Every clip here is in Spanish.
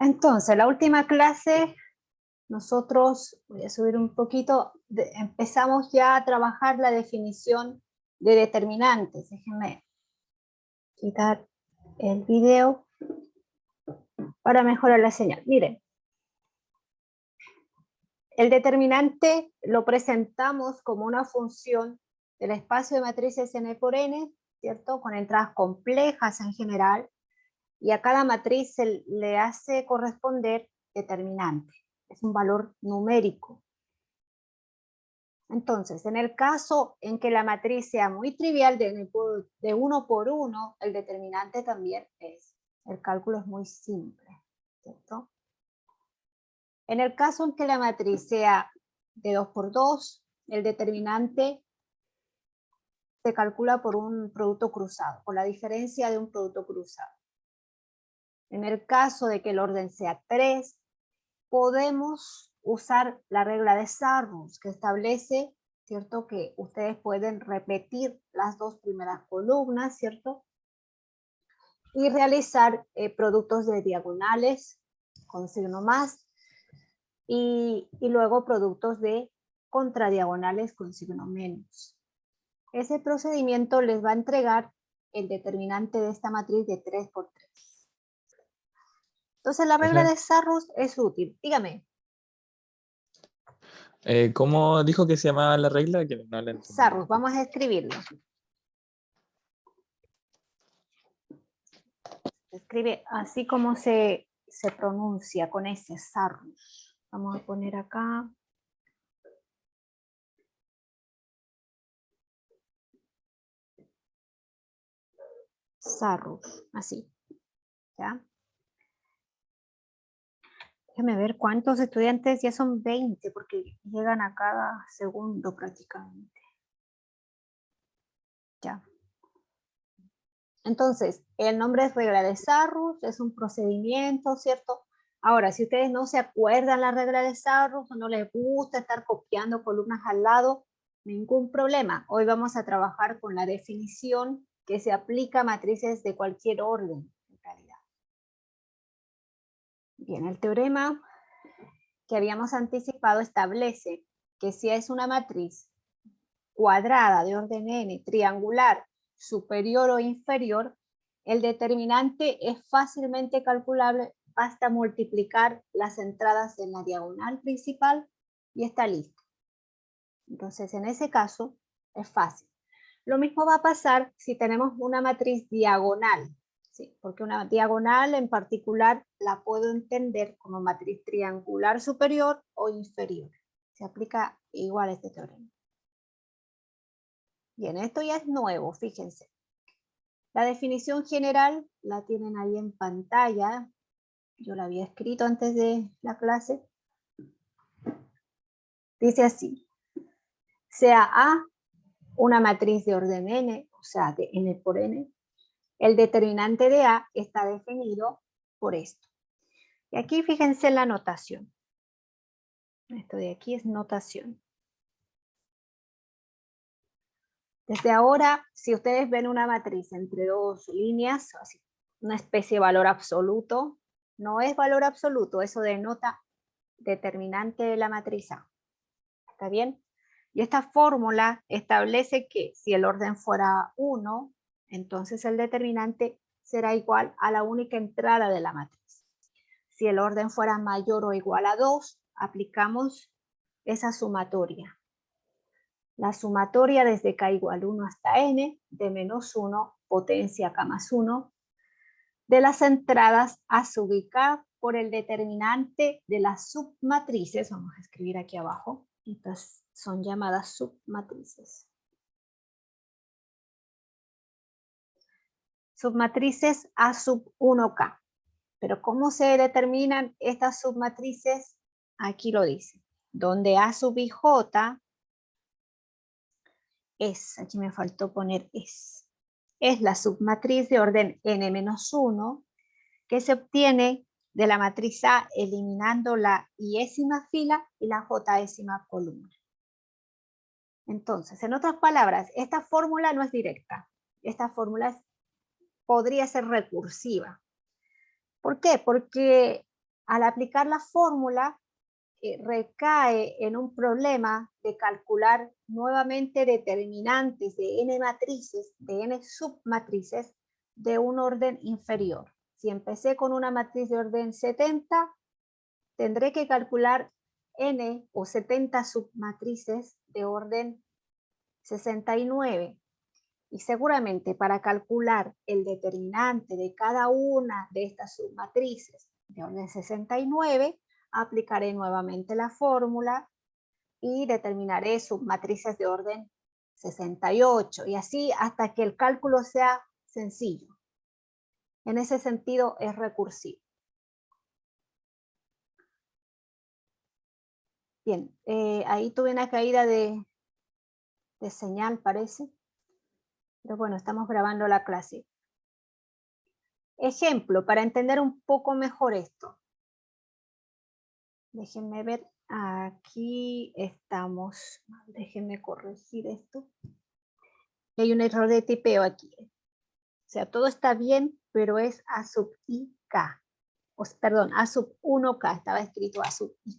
Entonces, la última clase, nosotros, voy a subir un poquito, empezamos ya a trabajar la definición de determinantes. Déjenme quitar el video para mejorar la señal. Miren, el determinante lo presentamos como una función del espacio de matrices n por n, ¿cierto? Con entradas complejas en general, y a cada matriz se le hace corresponder determinante. Es un valor numérico. Entonces, en el caso en que la matriz sea muy trivial de 1 por 1, el determinante también es. El cálculo es muy simple, ¿cierto? En el caso en que la matriz sea de 2 por 2, el determinante se calcula por un producto cruzado, por la diferencia de un producto cruzado. En el caso de que el orden sea 3, podemos usar la regla de Sarrus, que establece, ¿cierto?, que ustedes pueden repetir las dos primeras columnas, ¿cierto?, y realizar productos de diagonales con signo más, y luego productos de contradiagonales con signo menos. Ese procedimiento les va a entregar el determinante de esta matriz de 3 por 3. Entonces la regla de Sarrus es útil. Dígame. ¿Cómo dijo que se llamaba la regla? Que no la entendí. Sarrus, vamos a escribirlo. Se escribe así como se pronuncia, con ese Sarrus. Vamos a poner acá. Sarrus, así. ¿Ya? Déjame ver cuántos estudiantes, ya son 20, porque llegan a cada segundo prácticamente. Ya. Entonces, el nombre es regla de Sarrus, es un procedimiento, ¿cierto? Ahora, si ustedes no se acuerdan la regla de Sarrus o no les gusta estar copiando columnas al lado, ningún problema. Hoy vamos a trabajar con la definición que se aplica a matrices de cualquier orden, en realidad. Bien, el teorema que habíamos anticipado establece que si es una matriz cuadrada de orden n, triangular, superior o inferior, el determinante es fácilmente calculable, basta multiplicar las entradas en la diagonal principal y está listo. Entonces, en ese caso, es fácil. Lo mismo va a pasar si tenemos una matriz diagonal, ¿sí? Porque una diagonal en particular la puedo entender como matriz triangular superior o inferior. Se aplica igual este teorema. Bien, esto ya es nuevo, fíjense. La definición general la tienen ahí en pantalla. Yo la había escrito antes de la clase. Dice así. Sea A una matriz de orden n, o sea, de n por n, el determinante de A está definido por esto. Y aquí fíjense la notación. Esto de aquí es notación. Desde ahora, si ustedes ven una matriz entre dos líneas, así, una especie de valor absoluto, no es valor absoluto, eso denota determinante de la matriz A. ¿Está bien? Y esta fórmula establece que si el orden fuera 1, entonces el determinante será igual a la única entrada de la matriz. Si el orden fuera mayor o igual a 2, aplicamos esa sumatoria. La sumatoria desde k igual 1 hasta n, de menos 1, potencia k más 1, de las entradas a sub y k por el determinante de las submatrices, vamos a escribir aquí abajo, estas son llamadas submatrices. Submatrices A sub 1k. Pero ¿cómo se determinan estas submatrices? Aquí lo dice. Donde A sub ij es, aquí me faltó poner es la submatriz de orden n-1 que se obtiene de la matriz A eliminando la iésima fila y la jésima columna. Entonces, en otras palabras, esta fórmula no es directa. Esta fórmula podría ser recursiva. ¿Por qué? Porque Al aplicar la fórmula, recae en un problema de calcular nuevamente determinantes de n matrices, de n submatrices de un orden inferior. Si empecé con una matriz de orden 70, tendré que calcular n o 70 submatrices de orden 69. Y seguramente para calcular el determinante de cada una de estas submatrices de orden 69, aplicaré nuevamente la fórmula y determinaré submatrices de orden 68 y así hasta que el cálculo sea sencillo. En ese sentido es recursivo. Bien, ahí tuve una caída de señal, parece. Pero bueno, estamos grabando la clase. Ejemplo, para entender un poco mejor esto. Déjenme ver, aquí estamos. Déjenme corregir esto. Hay un error de tipeo aquí. O sea, todo está bien, pero es A sub I K. Perdón, A sub 1K, estaba escrito A sub I.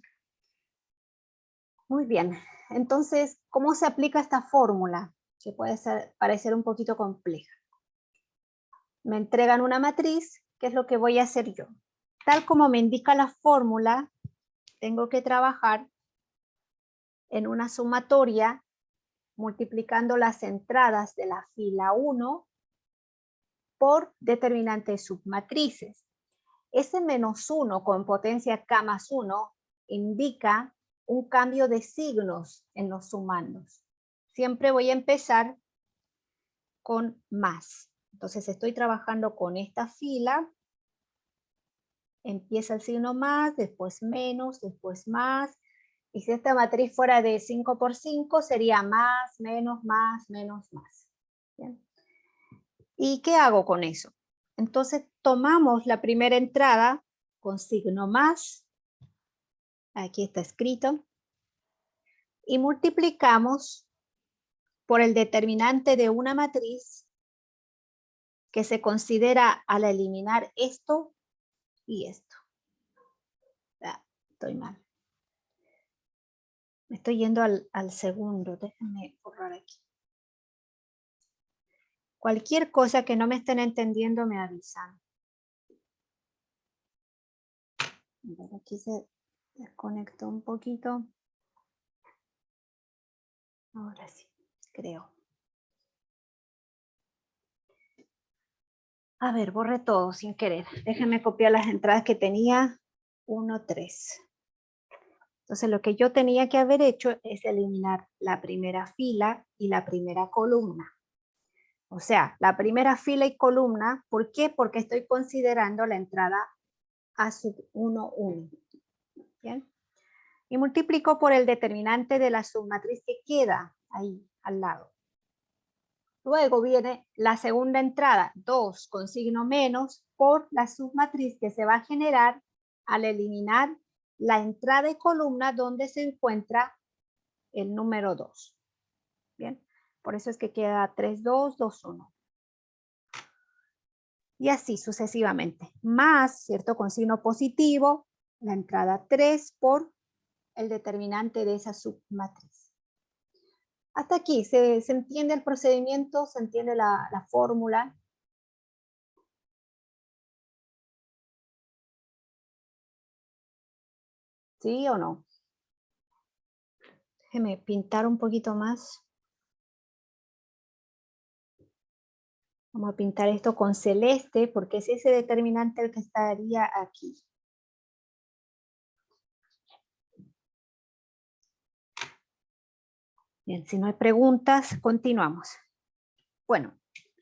Muy bien, entonces, ¿cómo se aplica esta fórmula? Que puede parecer un poquito compleja. Me entregan una matriz, ¿qué es lo que voy a hacer yo? Tal como me indica la fórmula, tengo que trabajar en una sumatoria multiplicando las entradas de la fila 1 por determinantes submatrices. Ese menos 1 con potencia k más 1 indica un cambio de signos en los sumandos. Siempre voy a empezar con más. Entonces estoy trabajando con esta fila. Empieza el signo más, después menos, después más. Y si esta matriz fuera de 5 por 5, sería más, menos, más, menos, más. ¿Bien? ¿Y qué hago con eso? Entonces tomamos la primera entrada con signo más. Aquí está escrito. Y multiplicamos por el determinante de una matriz que se considera al eliminar esto y esto. Estoy mal. Me estoy yendo al segundo. Déjenme borrar aquí. Cualquier cosa que no me estén entendiendo me avisan. Aquí se desconectó un poquito. Ahora sí, creo. A ver, borré todo sin querer. Déjenme copiar las entradas que tenía. 1, 3. Entonces lo que yo tenía que haber hecho es eliminar la primera fila y la primera columna. O sea, la primera fila y columna, ¿por qué? Porque estoy considerando la entrada A sub 1, 1. ¿Bien? Y multiplico por el determinante de la submatriz que queda ahí al lado. Luego viene la segunda entrada, 2 con signo menos, por la submatriz que se va a generar al eliminar la entrada y columna donde se encuentra el número 2. Bien, por eso es que queda 3, 2, 2, 1. Y así sucesivamente. Más, ¿cierto? Con signo positivo, la entrada 3 por el determinante de esa submatriz. Hasta aquí, ¿se entiende el procedimiento? ¿Se entiende la fórmula? ¿Sí o no? Déjeme pintar un poquito más. Vamos a pintar esto con celeste porque es ese determinante el que estaría aquí. Bien, si no hay preguntas, continuamos. Bueno,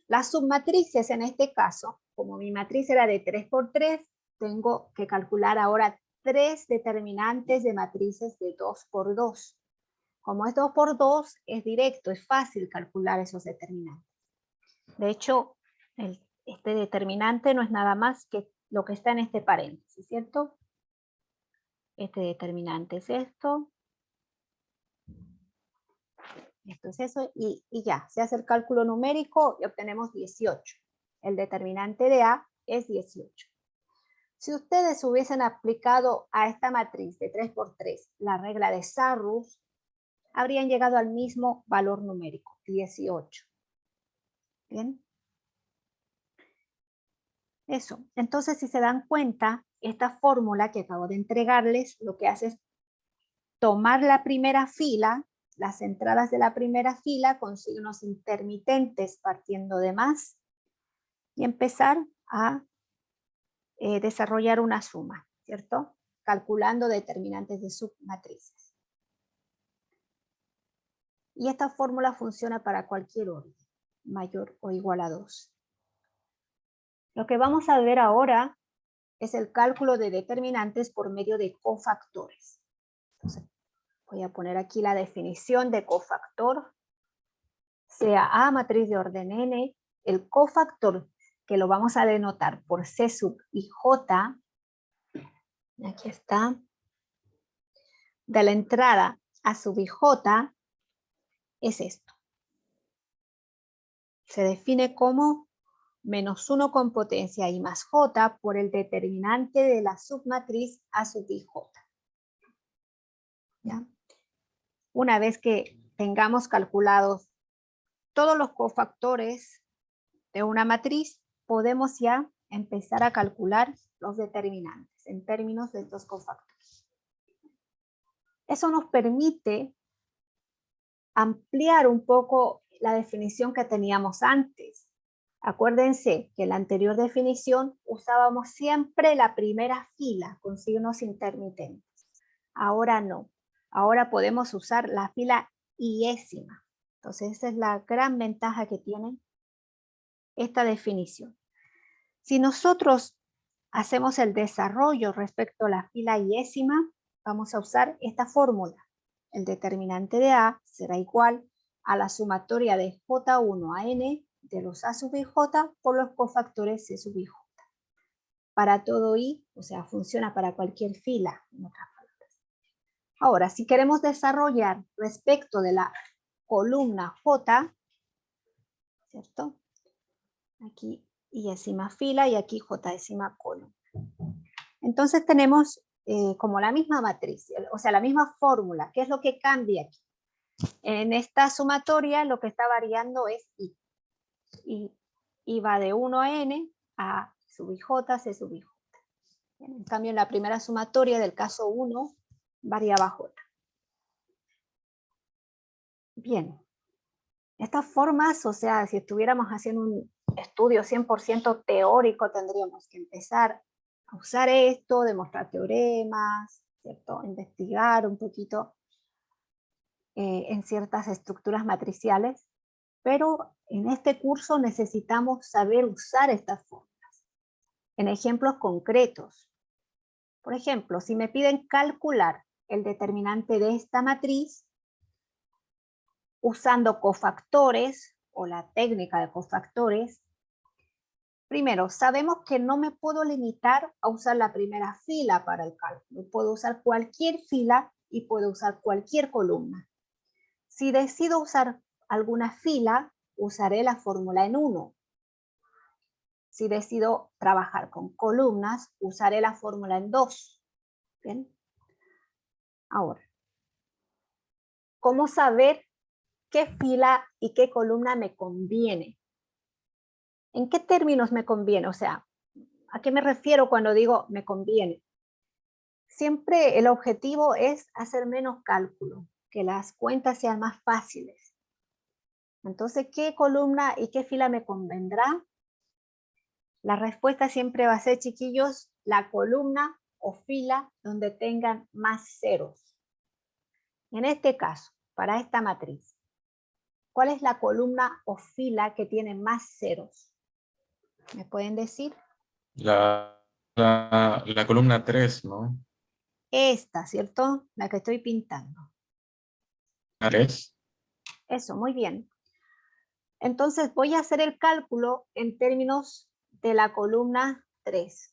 las submatrices en este caso, como mi matriz era de 3 por 3, tengo que calcular ahora 3 determinantes de matrices de 2 por 2. Como es 2 por 2, es directo, es fácil calcular esos determinantes. De hecho, este determinante no es nada más que lo que está en este paréntesis, ¿cierto? Este determinante es esto. Esto es eso y ya, se hace el cálculo numérico y obtenemos 18. El determinante de A es 18. Si ustedes hubiesen aplicado a esta matriz de 3 por 3 la regla de Sarrus, habrían llegado al mismo valor numérico, 18. ¿Bien? Eso. Entonces, si se dan cuenta, esta fórmula que acabo de entregarles, lo que hace es tomar la primera fila, las entradas de la primera fila con signos intermitentes partiendo de más, y empezar a desarrollar una suma, ¿cierto? Calculando determinantes de submatrices. Y esta fórmula funciona para cualquier orden, mayor o igual a 2. Lo que vamos a ver ahora es el cálculo de determinantes por medio de cofactores. Entonces, voy a poner aquí la definición de cofactor. Sea A matriz de orden n, el cofactor que lo vamos a denotar por C sub i j, aquí está, de la entrada a sub i j, es esto. Se define como menos 1 con potencia i más j por el determinante de la submatriz a sub i j. ¿Ya? Una vez que tengamos calculados todos los cofactores de una matriz, podemos ya empezar a calcular los determinantes en términos de estos cofactores. Eso nos permite ampliar un poco la definición que teníamos antes. Acuérdense que en la anterior definición usábamos siempre la primera fila con signos intermitentes. Ahora no. Ahora podemos usar la fila iésima. Entonces esa es la gran ventaja que tiene esta definición. Si nosotros hacemos el desarrollo respecto a la fila iésima, vamos a usar esta fórmula. El determinante de A será igual a la sumatoria de J1 a N de los A sub i J por los cofactores C sub i J. Para todo I, o sea, funciona para cualquier fila, en otras palabras. Ahora, si queremos desarrollar respecto de la columna J, ¿cierto? Aquí iésima fila y aquí J-ésima columna. Entonces tenemos como la misma matriz, o sea, la misma fórmula. ¿Qué es lo que cambia aquí? En esta sumatoria lo que está variando es I. I va de 1 a N a sub i J, C sub i J. En cambio, en la primera sumatoria del caso 1 variaba J. Bien. Estas formas, o sea, si estuviéramos haciendo un estudio 100% teórico, tendríamos que empezar a usar esto, demostrar teoremas, ¿cierto? Investigar un poquito en ciertas estructuras matriciales, pero en este curso necesitamos saber usar estas fórmulas en ejemplos concretos. Por ejemplo, si me piden calcular el determinante de esta matriz usando cofactores o la técnica de cofactores, primero, sabemos que no me puedo limitar a usar la primera fila para el cálculo. Puedo usar cualquier fila y puedo usar cualquier columna. Si decido usar alguna fila, usaré la fórmula en 1. Si decido trabajar con columnas, usaré la fórmula en 2. ¿Bien? Ahora, ¿cómo saber qué fila y qué columna me conviene? ¿En qué términos me conviene? O sea, ¿a qué me refiero cuando digo me conviene? Siempre el objetivo es hacer menos cálculo, que las cuentas sean más fáciles. Entonces, ¿qué columna y qué fila me convendrá? La respuesta siempre va a ser, chiquillos, la columna o fila donde tengan más ceros. En este caso, para esta matriz, ¿cuál es la columna o fila que tiene más ceros? ¿Me pueden decir? La columna 3, ¿no? Esta, ¿cierto? La que estoy pintando. 3. Eso, muy bien. Entonces voy a hacer el cálculo en términos de la columna 3.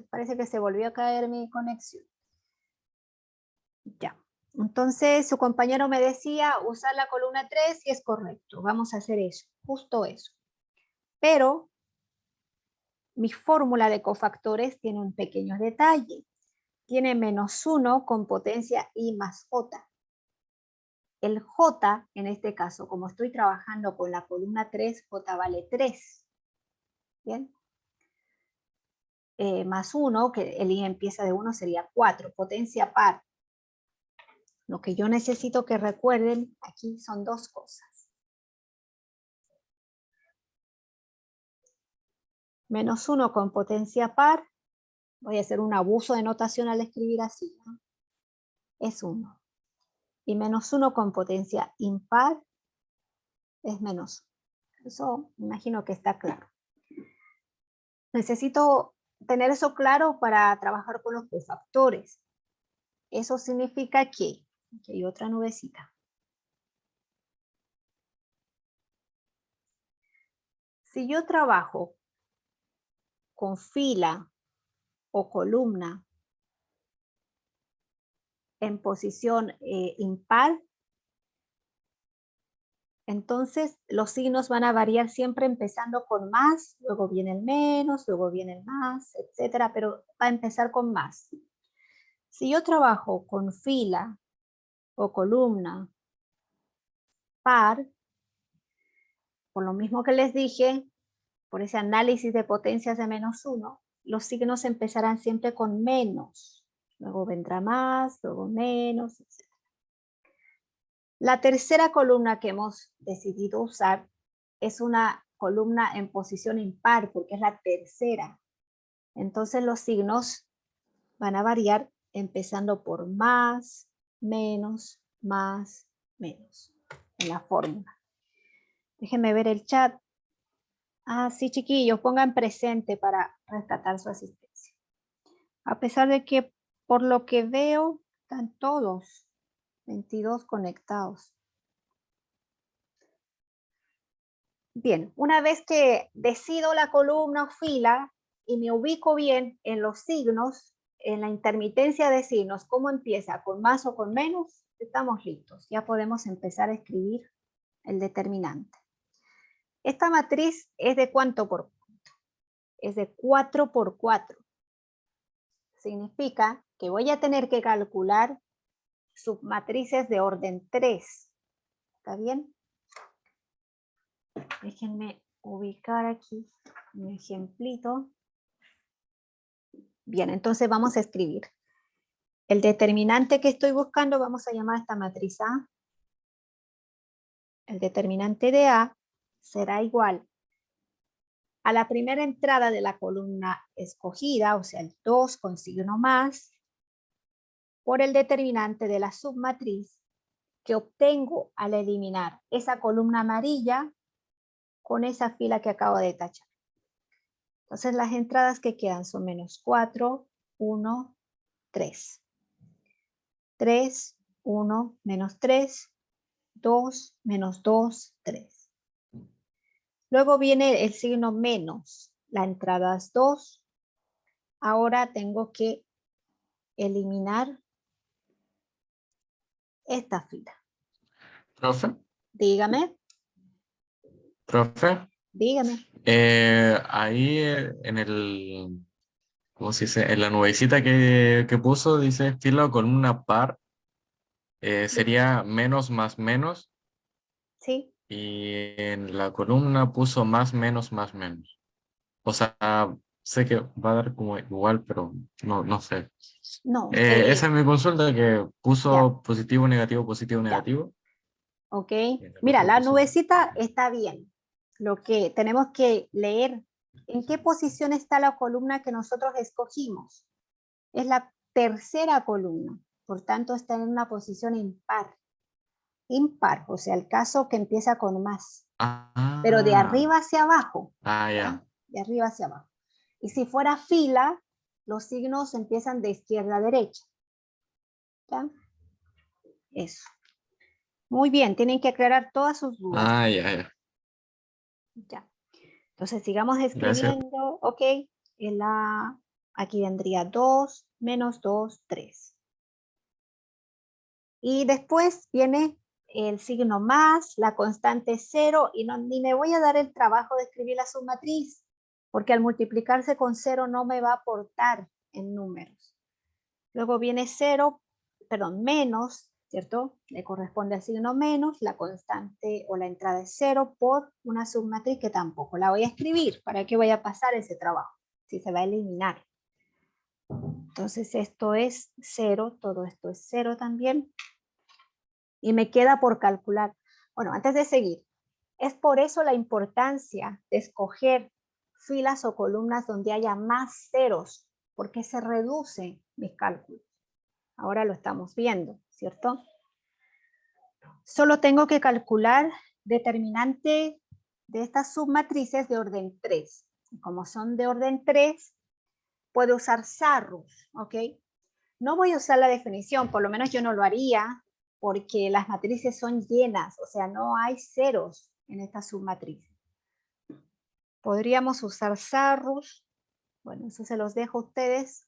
Parece que se volvió a caer mi conexión. Ya. Entonces su compañero me decía usar la columna 3 y es correcto. Vamos a hacer eso, justo eso. Pero mi fórmula de cofactores tiene un pequeño detalle. Tiene -1 con potencia I más J. El J, en este caso, como estoy trabajando con la columna 3, J vale 3. ¿Bien? Más 1, que el I empieza de 1, sería 4. Potencia par. Lo que yo necesito que recuerden aquí son dos cosas. -1 con potencia par. Voy a hacer un abuso de notación al escribir así, ¿no? Es 1. Y -1 con potencia impar es -1. Eso imagino que está claro. Necesito tener eso claro para trabajar con los cofactores. Eso significa que, aquí hay otra nubecita. Si yo trabajo con fila o columna en posición impar, entonces los signos van a variar siempre empezando con más, luego viene el menos, luego viene el más, etcétera, pero va a empezar con más. Si yo trabajo con fila o columna par, por lo mismo que les dije, por ese análisis de potencias de -1, los signos empezarán siempre con menos, luego vendrá más, luego menos, etc. La tercera columna que hemos decidido usar es una columna en posición impar, porque es la tercera. Entonces los signos van a variar empezando por más, menos, más, menos, en la fórmula. Déjenme ver el chat. Ah, sí, chiquillos, pongan presente para rescatar su asistencia. A pesar de que, por lo que veo, están todos 22 conectados. Bien, una vez que decido la columna o fila y me ubico bien en los signos, en la intermitencia de signos, cómo empieza, con más o con menos, estamos listos. Ya podemos empezar a escribir el determinante. Esta matriz es de ¿cuánto por cuánto? Es de 4 por 4. Significa que voy a tener que calcular submatrices de orden 3. ¿Está bien? Déjenme ubicar aquí un ejemplito. Bien, entonces vamos a escribir. El determinante que estoy buscando, vamos a llamar esta matriz A. El determinante de A será igual a la primera entrada de la columna escogida, o sea, el 2 con signo más, por el determinante de la submatriz que obtengo al eliminar esa columna amarilla con esa fila que acabo de tachar. Entonces las entradas que quedan son -4, 1, 3. 3, 1, -3, 2, -2, 3. Luego viene el signo menos. La entrada es 2. Ahora tengo que eliminar esta fila. Profe, Dígame, profe, dígame. ahí en el, ¿cómo se dice? En la nubecita que puso, dice fila o columna par, sería menos más menos, ¿Sí? y en la columna puso más menos más menos. O sea, sé que va a dar como igual, pero no sé. No, Esa es mi consulta, que ya, puso positivo, negativo, ya. negativo. Ok. Y en el Mira, otro la puso... nubecita está bien. Lo que tenemos que leer, ¿en qué posición está la columna que nosotros escogimos? Es la tercera columna, por tanto está en una posición impar. Impar, o sea, el caso que empieza con más, pero de arriba hacia abajo. Ya. De arriba hacia abajo. Y si fuera fila, los signos empiezan de izquierda a derecha. ¿Ya? Eso. Muy bien, tienen que aclarar todas sus dudas. Ya. Ya. Entonces sigamos Gracias. escribiendo. Ok, aquí vendría 2, -2, 3. Y después viene el signo más, la constante 0, y ni me voy a dar el trabajo de escribir la submatriz. porque al multiplicarse con 0 no me va a aportar en números. Luego viene 0, perdón, menos, ¿cierto? Le corresponde al signo menos, la constante o la entrada es 0 por una submatriz que tampoco la voy a escribir. ¿Para qué voy a pasar ese trabajo? Si se va a eliminar. Entonces esto es 0, todo esto es 0 también. Y me queda por calcular. Bueno, antes de seguir, es por eso la importancia de escoger filas o columnas donde haya más ceros, porque se reducen mis cálculos. Ahora lo estamos viendo, ¿cierto? Solo tengo que calcular determinante de estas submatrices de orden 3. Como son de orden 3, puedo usar Sarrus, ¿ok? No voy a usar la definición, por lo menos yo no lo haría, porque las matrices son llenas, o sea, no hay ceros en esta submatriz. Podríamos usar Sarrus, bueno, eso se los dejo a ustedes.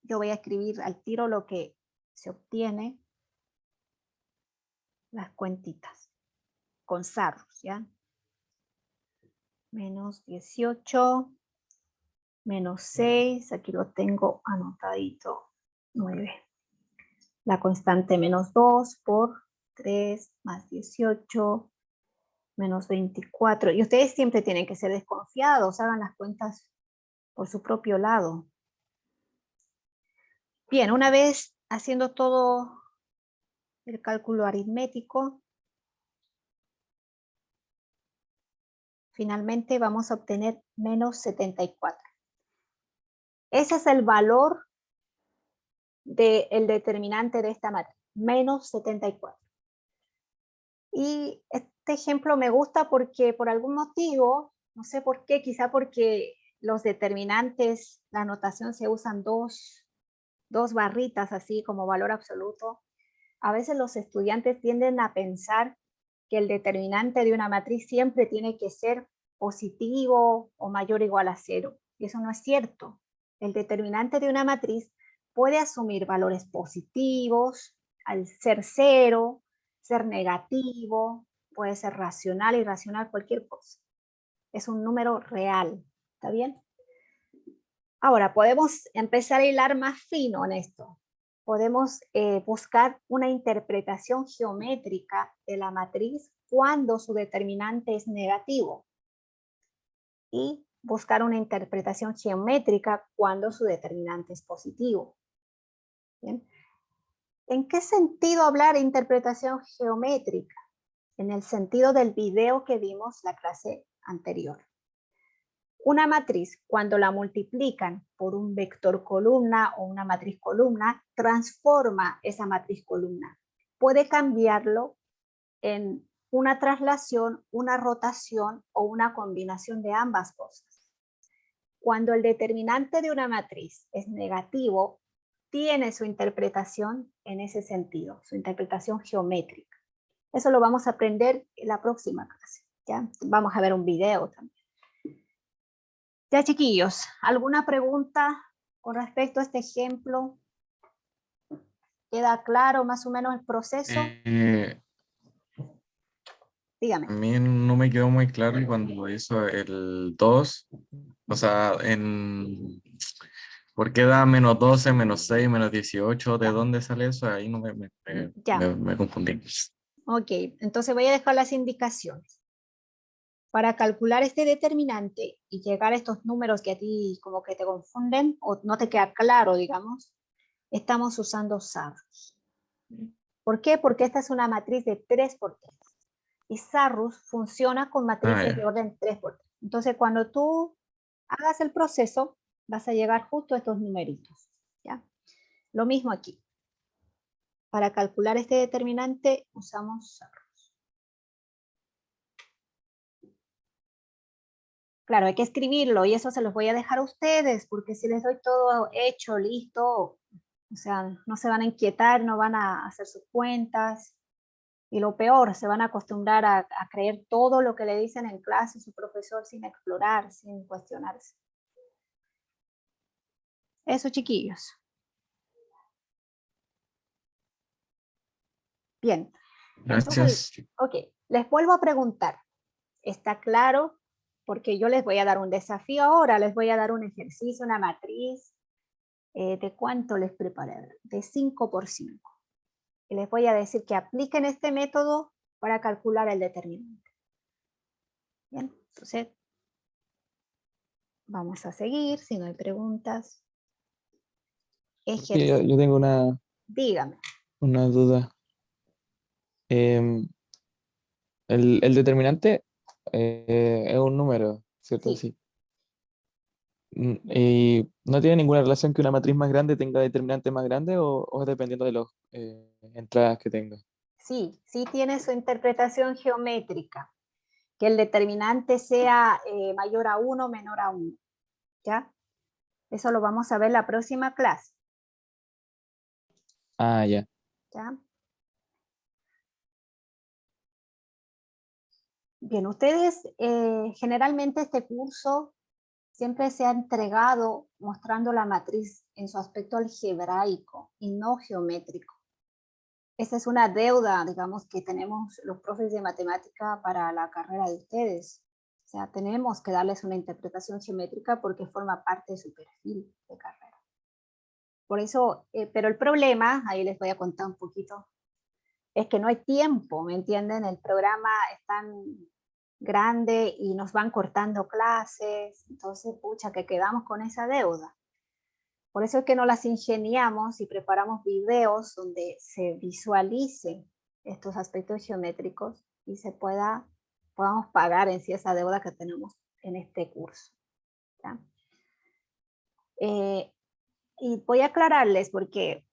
Yo voy a escribir al tiro lo que se obtiene, las cuentitas, con Sarrus, ¿ya? Menos 18, menos 6, aquí lo tengo anotadito, 9. La constante menos 2 por 3 más 18, menos 24. Y ustedes siempre tienen que ser desconfiados, hagan las cuentas por su propio lado. Bien, una vez haciendo todo el cálculo aritmético, finalmente vamos a obtener menos 74. Ese es el valor del determinante de esta matriz, menos 74. Y este ejemplo me gusta porque por algún motivo, no sé por qué, quizá porque los determinantes, la notación se usan dos barritas así como valor absoluto. A veces los estudiantes tienden a pensar que el determinante de una matriz siempre tiene que ser positivo o mayor o igual a 0. Y eso no es cierto. El determinante de una matriz puede asumir valores positivos, al ser 0, ser negativo, puede ser racional, irracional, cualquier cosa. Es un número real, ¿está bien? Ahora, podemos empezar a hilar más fino en esto. Podemos buscar una interpretación geométrica de la matriz cuando su determinante es negativo. Y buscar una interpretación geométrica cuando su determinante es positivo. ¿Bien? ¿En qué sentido hablar de interpretación geométrica? En el sentido del video que vimos la clase anterior. Una matriz, cuando la multiplican por un vector columna o una matriz columna, transforma esa matriz columna. Puede cambiarlo en una traslación, una rotación o una combinación de ambas cosas. Cuando el determinante de una matriz es negativo, tiene su interpretación en ese sentido, su interpretación geométrica. Eso lo vamos a aprender en la próxima clase. ¿Ya? Vamos a ver un video también. Ya, chiquillos, ¿alguna pregunta con respecto a este ejemplo? ¿Queda claro más o menos el proceso? Dígame. A mí no me quedó muy claro y cuando hizo el 2, o sea, ¿por qué da menos 12, menos 6, menos 18? ¿De dónde sale eso? Ahí no Ya, me confundí. ok. Entonces voy a dejar las indicaciones. Para calcular este determinante y llegar a estos números que a ti como que te confunden o no te queda claro, digamos, estamos usando Sarrus. ¿Por qué? Porque esta es una matriz de 3×3. Y Sarrus funciona con matrices de Ya. orden 3×3. Entonces, cuando tú hagas el proceso, vas a llegar justo a estos numeritos. ¿Ya? Lo mismo aquí. Para calcular este determinante, usamos Sarrus. Claro, hay que escribirlo y eso se los voy a dejar a ustedes, porque si les doy todo hecho, listo, o sea, no se van a inquietar, no van a hacer sus cuentas. Y lo peor, se van a acostumbrar a creer todo lo que le dicen en clase su profesor sin explorar, sin cuestionarse. Eso, chiquillos. Bien. Entonces, Gracias. ok, les vuelvo a preguntar. ¿Está claro porque yo les voy a dar un desafío ahora, les voy a dar un ejercicio, una matriz. ¿De cuánto les preparé? De 5 por 5. Y les voy a decir que apliquen este método para calcular el determinante. Bien, entonces vamos a seguir, si no hay preguntas. Sí, Ejercicio. yo tengo Dígame. una duda. Em, el determinante es un número, ¿cierto? Sí. Sí. ¿Y no tiene ninguna relación que una matriz más grande tenga determinante más grande o es dependiendo de las entradas que tenga? Sí, sí tiene su interpretación geométrica, que el determinante sea mayor a 1 o menor a 1. ¿Ya? Eso lo vamos a ver la próxima clase. Ah, ya. ¿Ya? Bien, ustedes generalmente este curso siempre se ha entregado mostrando la matriz en su aspecto algebraico y no geométrico. Esa es una deuda, digamos, que tenemos los profes de matemática para la carrera de ustedes. O sea, tenemos que darles una interpretación geométrica porque forma parte de su perfil de carrera. Por eso, pero el problema, ahí les voy a contar un poquito, es que no hay tiempo, ¿me entienden? El programa es tan grande y nos van cortando clases, entonces, pucha, que quedamos con esa deuda. Por eso es que nos las ingeniamos y preparamos videos donde se visualicen estos aspectos geométricos y podamos pagar en sí esa deuda que tenemos en este curso. ¿Ya? Y voy a aclararles porque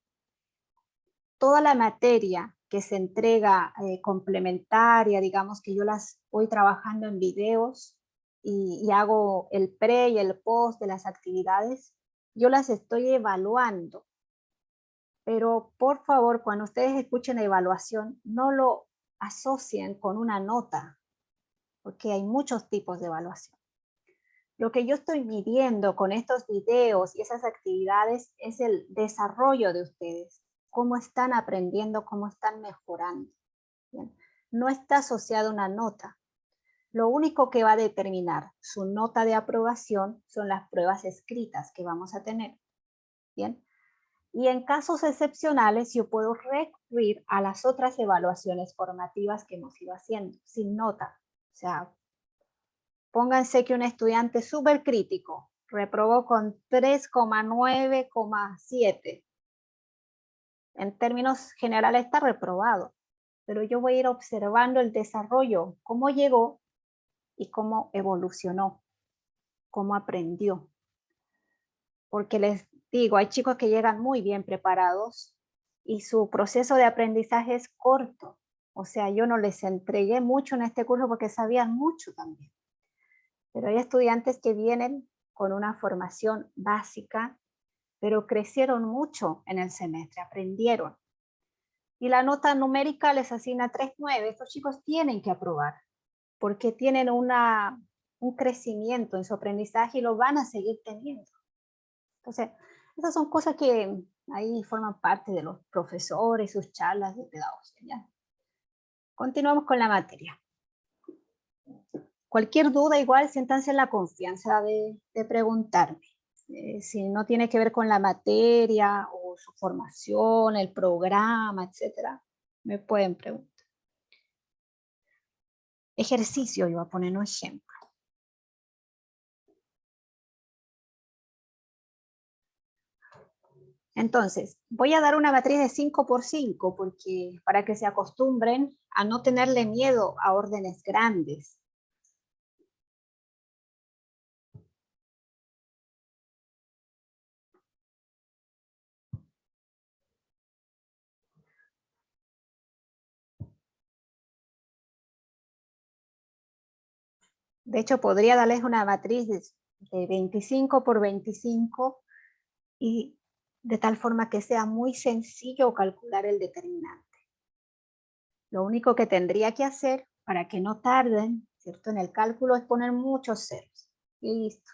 toda la materia que se entrega complementaria, digamos que yo las voy trabajando en videos y hago el pre y el post de las actividades, yo las estoy evaluando. Pero por favor, cuando ustedes escuchen la evaluación, no lo asocien con una nota, porque hay muchos tipos de evaluación. Lo que yo estoy midiendo con estos videos y esas actividades es el desarrollo de ustedes, cómo están aprendiendo, cómo están mejorando. ¿Bien? No está asociada a una nota. Lo único que va a determinar su nota de aprobación son las pruebas escritas que vamos a tener. Bien. Y en casos excepcionales yo puedo recurrir a las otras evaluaciones formativas que hemos ido haciendo, sin nota. O sea, pónganse que un estudiante súper crítico reprobó con 3,9,7. En términos generales está reprobado, pero yo voy a ir observando el desarrollo, cómo llegó y cómo evolucionó, cómo aprendió. Porque les digo, hay chicos que llegan muy bien preparados y su proceso de aprendizaje es corto. O sea, yo no les entregué mucho en este curso porque sabían mucho también. Pero hay estudiantes que vienen con una formación básica, pero crecieron mucho en el semestre, aprendieron. Y la nota numérica les asigna 3,9. Estos chicos tienen que aprobar porque tienen un crecimiento en su aprendizaje y lo van a seguir teniendo. Entonces, esas son cosas que ahí forman parte de los profesores, sus charlas de pedagogía. ¿Ya? Continuamos con la materia. Cualquier duda, igual, siéntanse en la confianza de preguntarme. Si no tiene que ver con la materia o su formación, el programa, etcétera, me pueden preguntar. Ejercicio, yo voy a poner un ejemplo. Entonces, voy a dar una matriz de 5 por 5 porque, para que se acostumbren a no tenerle miedo a órdenes grandes. De hecho, podría darles una matriz de 25 por 25 y de tal forma que sea muy sencillo calcular el determinante. Lo único que tendría que hacer para que no tarden, ¿cierto? En el cálculo es poner muchos ceros. Y listo.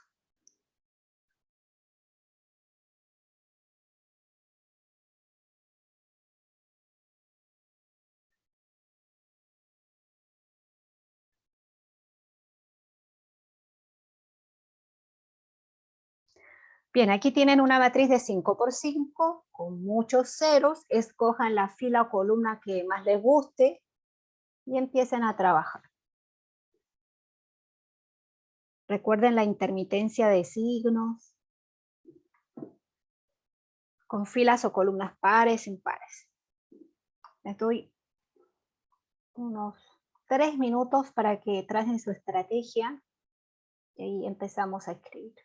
Bien, aquí tienen una matriz de 5 por 5 con muchos ceros. Escojan la fila o columna que más les guste y empiecen a trabajar. Recuerden la intermitencia de signos, con filas o columnas pares, impares. Les doy unos 3 minutos para que tracen su estrategia y ahí empezamos a escribir.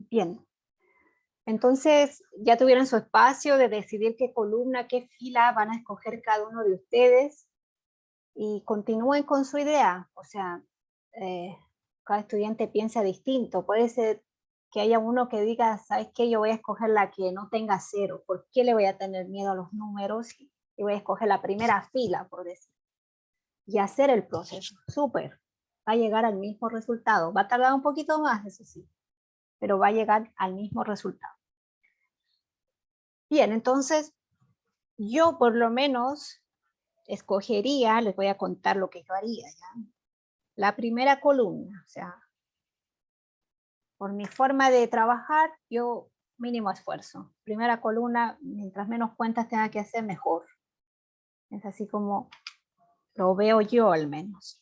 Bien, entonces ya tuvieron su espacio de decidir qué columna, qué fila van a escoger cada uno de ustedes y continúen con su idea. O sea, cada estudiante piensa distinto. Puede ser que haya uno que diga, ¿sabes qué? Yo voy a escoger la que no tenga cero. ¿Por qué le voy a tener miedo a los números? Y voy a escoger la primera fila, por decir. Y hacer el proceso. Súper. Va a llegar al mismo resultado. Va a tardar un poquito más, eso sí, pero va a llegar al mismo resultado. Bien, entonces yo por lo menos escogería, les voy a contar lo que yo haría, ¿ya? La primera columna, o sea, por mi forma de trabajar, yo mínimo esfuerzo. Primera columna, mientras menos cuentas tenga que hacer, mejor. Es así como lo veo yo al menos.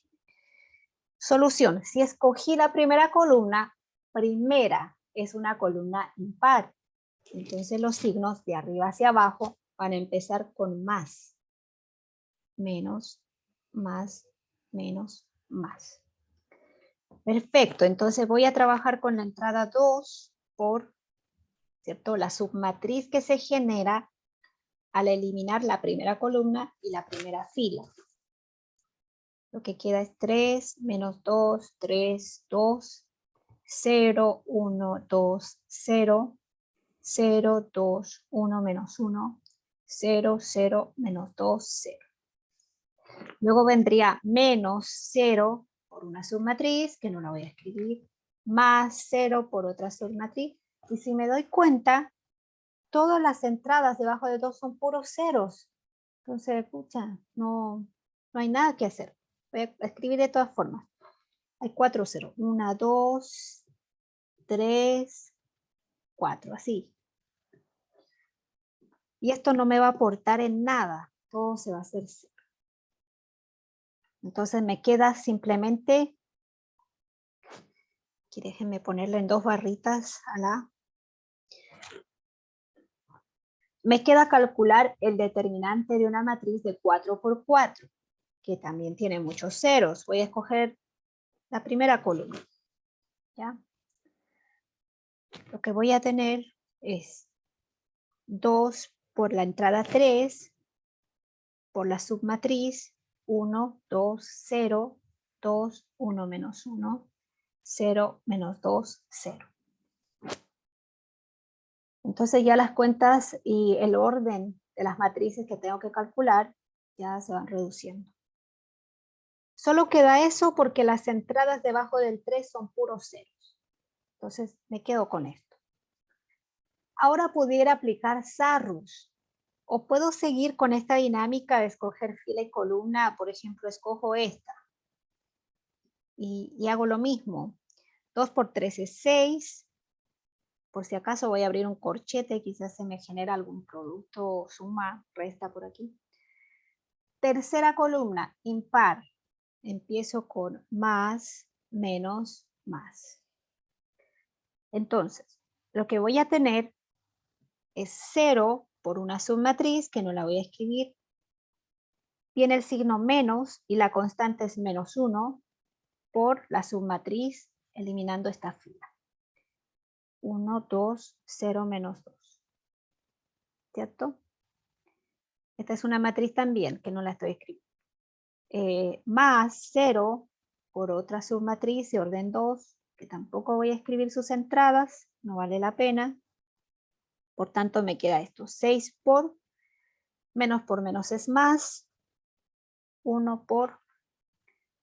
Solución, si escogí la primera columna, primera es una columna impar. Entonces los signos de arriba hacia abajo van a empezar con más, menos, más, menos, más. Perfecto, entonces voy a trabajar con la entrada 2 por, ¿cierto?, la submatriz que se genera al eliminar la primera columna y la primera fila. Lo que queda es 3, menos 2, 3, 2, 0, 1, 2, 0, 0, 2, 1, menos 1, 0, 0, menos 2, 0. Luego vendría menos 0 por una submatriz, que no la voy a escribir, más 0 por otra submatriz, Y si me doy cuenta, todas las entradas debajo de 2 son puros ceros. Entonces, escucha, no hay nada que hacer. Voy a escribir de todas formas. Hay 4 ceros. 1, 2, 3, 4, así. Y esto no me va a aportar en nada. Todo se va a hacer cero. Entonces me queda simplemente, aquí déjenme ponerle en 2 barritas a la. Me queda calcular el determinante de una matriz de 4 por 4, que también tiene muchos ceros. Voy a escoger la primera columna. ¿Ya? Lo que voy a tener es 2 por la entrada 3, por la submatriz 1, 2, 0, 2, 1 menos 1, 0 menos 2, 0. Entonces ya las cuentas y el orden de las matrices que tengo que calcular ya se van reduciendo. Solo queda eso porque las entradas debajo del 3 son puros ceros. Entonces me quedo con esto. Ahora pudiera aplicar Sarrus. O puedo seguir con esta dinámica de escoger fila y columna. Por ejemplo, escojo esta. Y hago lo mismo. 2 por 3 es 6. Por si acaso voy a abrir un corchete, quizás se me genera algún producto, suma, resta por aquí. Tercera columna, impar. Empiezo con más, menos, más. Entonces, lo que voy a tener es 0 por una submatriz, que no la voy a escribir. Tiene el signo menos y la constante es menos 1 por la submatriz, eliminando esta fila. 1, 2, 0, menos 2. ¿Cierto? Esta es una matriz también, que no la estoy escribiendo. Más 0 por otra submatriz de orden 2, que tampoco voy a escribir sus entradas, no vale la pena. Por tanto, me queda esto. 6 por menos es más. 1 por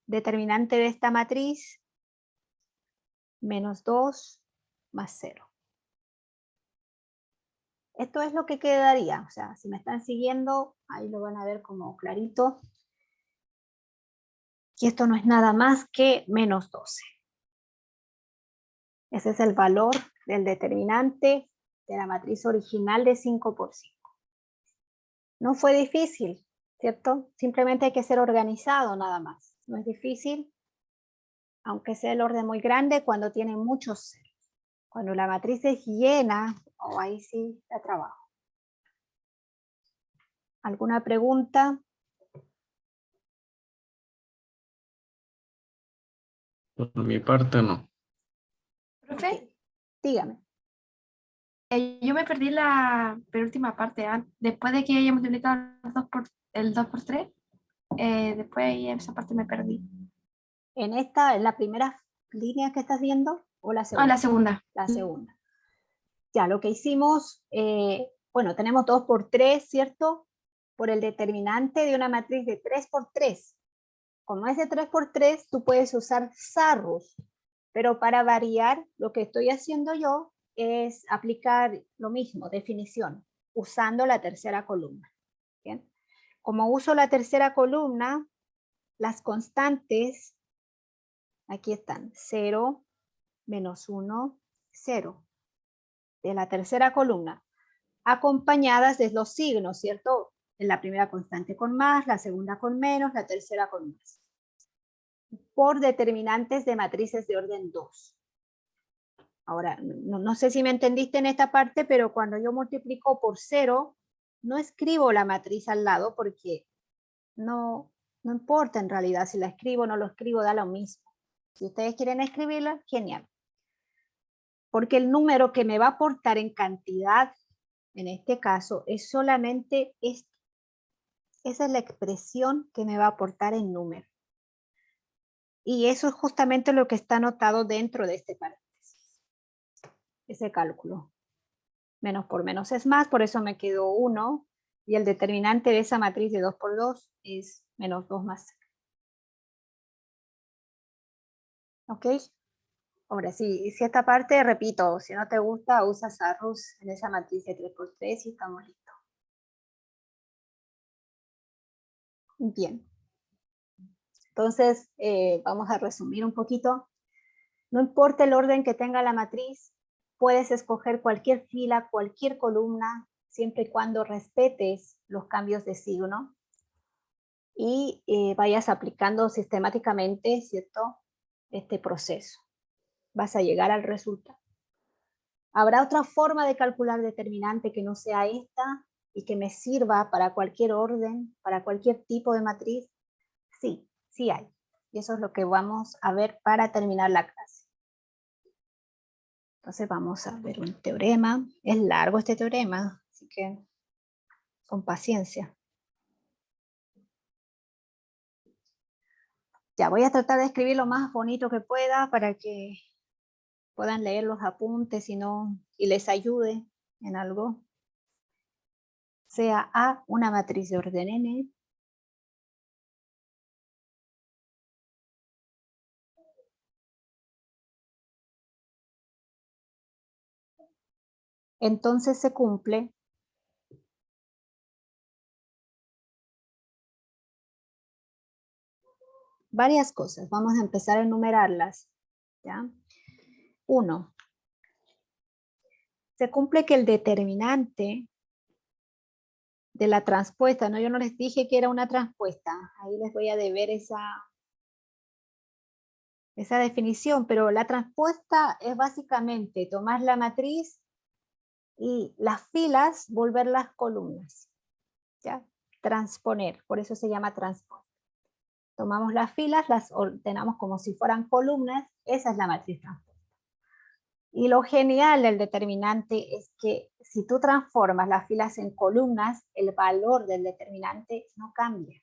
determinante de esta matriz, menos 2 más 0. Esto es lo que quedaría. O sea, si me están siguiendo, ahí lo van a ver como clarito. Y esto no es nada más que menos 12. Ese es el valor del determinante de la matriz original de 5 por 5. No fue difícil, ¿cierto? Simplemente hay que ser organizado nada más. No es difícil, aunque sea el orden muy grande, cuando tiene muchos ceros. Cuando la matriz es llena, ahí sí da trabajo. ¿Alguna pregunta? Por mi parte, no. Profe, Ok, dígame. yo me perdí la penúltima parte. Después de que haya multiplicado el 2 por 3, después ahí esa parte me perdí. ¿En la primera línea que estás viendo o la segunda? Ah, la segunda. La segunda. Ya, lo que hicimos, bueno, tenemos 2 por 3, ¿cierto? Por el determinante de una matriz de 3 por 3. Como es de 3 por 3, tú puedes usar Sarrus, pero para variar, lo que estoy haciendo yo es aplicar lo mismo, definición, usando la tercera columna. ¿Bien? Como uso la tercera columna, las constantes, aquí están, 0, menos 1, 0. De la tercera columna, acompañadas de los signos, ¿cierto? En la primera constante con más, la segunda con menos, la tercera con más. Por determinantes de matrices de orden 2. Ahora, no sé si me entendiste en esta parte, pero cuando yo multiplico por 0, no escribo la matriz al lado porque no importa en realidad si la escribo o no lo escribo, da lo mismo. Si ustedes quieren escribirla, genial. Porque el número que me va a aportar en cantidad, en este caso, es solamente este. Esa es la expresión que me va a aportar en número. Y eso es justamente lo que está anotado dentro de este paréntesis. Ese cálculo. Menos por menos es más, por eso me quedó 1. Y el determinante de esa matriz de 2 por 2 es menos 2 más 0. ¿Ok? Hombre, si esta parte, repito, si no te gusta, usa Sarrus en esa matriz de 3×3 y estamos listos. Bien. Entonces, vamos a resumir un poquito. No importa el orden que tenga la matriz, puedes escoger cualquier fila, cualquier columna, siempre y cuando respetes los cambios de signo y vayas aplicando sistemáticamente, ¿cierto?, este proceso. Vas a llegar al resultado. ¿Habrá otra forma de calcular determinante que no sea esta y que me sirva para cualquier orden, para cualquier tipo de matriz? Sí, sí hay. Y eso es lo que vamos a ver para terminar la clase. Entonces vamos a ver un teorema. Es largo este teorema, así que con paciencia. Ya voy a tratar de escribir lo más bonito que pueda para que puedan leer los apuntes y les ayude en algo. Sea A una matriz de orden n. Entonces se cumple varias cosas. Vamos a empezar a enumerarlas. ¿Ya? 1. Se cumple que el determinante de la transpuesta, ¿no? Yo no les dije que era una transpuesta. Ahí les voy a deber esa definición, pero la transpuesta es básicamente tomar la matriz y las filas volverlas columnas. ¿Ya? Transponer, por eso se llama transponer. Tomamos las filas, las ordenamos como si fueran columnas, esa es la matriz transpuesta. Y lo genial del determinante es que si tú transformas las filas en columnas, el valor del determinante no cambia.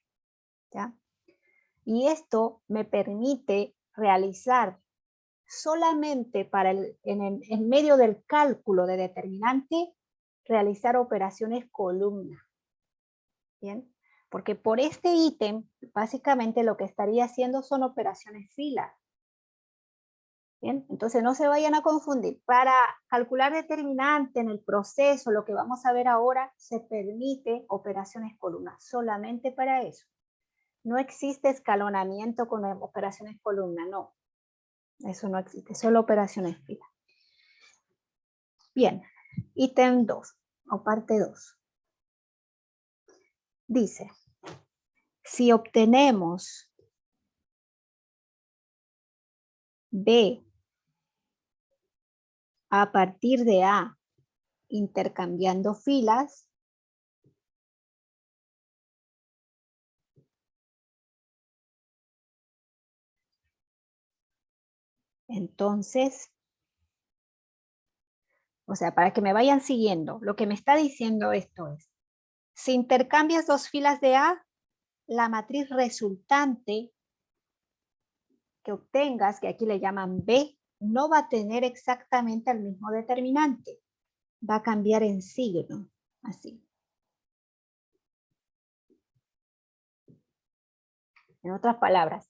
¿Ya? Y esto me permite realizar solamente en medio del cálculo de determinante, realizar operaciones columna. ¿Bien? Porque por este ítem, básicamente lo que estaría haciendo son operaciones fila. Bien, entonces no se vayan a confundir. Para calcular determinante en el proceso, lo que vamos a ver ahora, se permite operaciones columna, solamente para eso. No existe escalonamiento con operaciones columna, no. Eso no existe, solo operaciones fila. Bien, ítem 2, o parte 2. Dice, si obtenemos B a partir de A intercambiando filas, entonces, o sea, para que me vayan siguiendo, lo que me está diciendo esto es, si intercambias dos filas de A, la matriz resultante que obtengas, que aquí le llaman B, no va a tener exactamente el mismo determinante. Va a cambiar en signo, así. En otras palabras,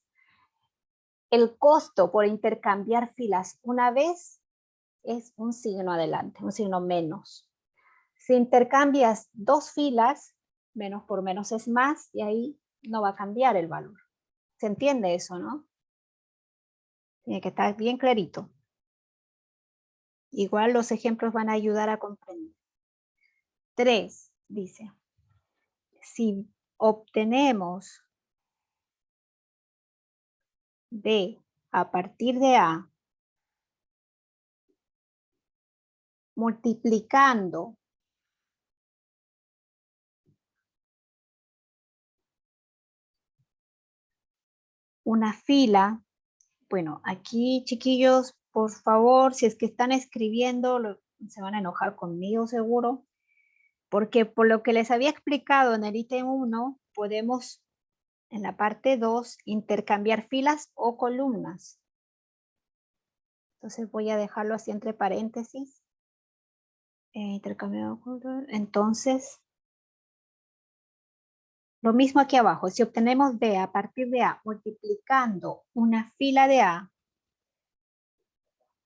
el costo por intercambiar filas una vez es un signo adelante, un signo menos. Si intercambias dos filas, menos por menos es más, y ahí no va a cambiar el valor. ¿Se entiende eso, no? Tiene que estar bien clarito. Igual los ejemplos van a ayudar a comprender. 3, dice, si obtenemos B a partir de A, multiplicando una fila, bueno, aquí chiquillos, por favor, si es que están escribiendo, se van a enojar conmigo seguro, porque por lo que les había explicado en el ítem 1, podemos en la parte 2 intercambiar filas o columnas. Entonces voy a dejarlo así entre paréntesis. Intercambiado. Entonces, lo mismo aquí abajo. Si obtenemos B a partir de A multiplicando una fila de A,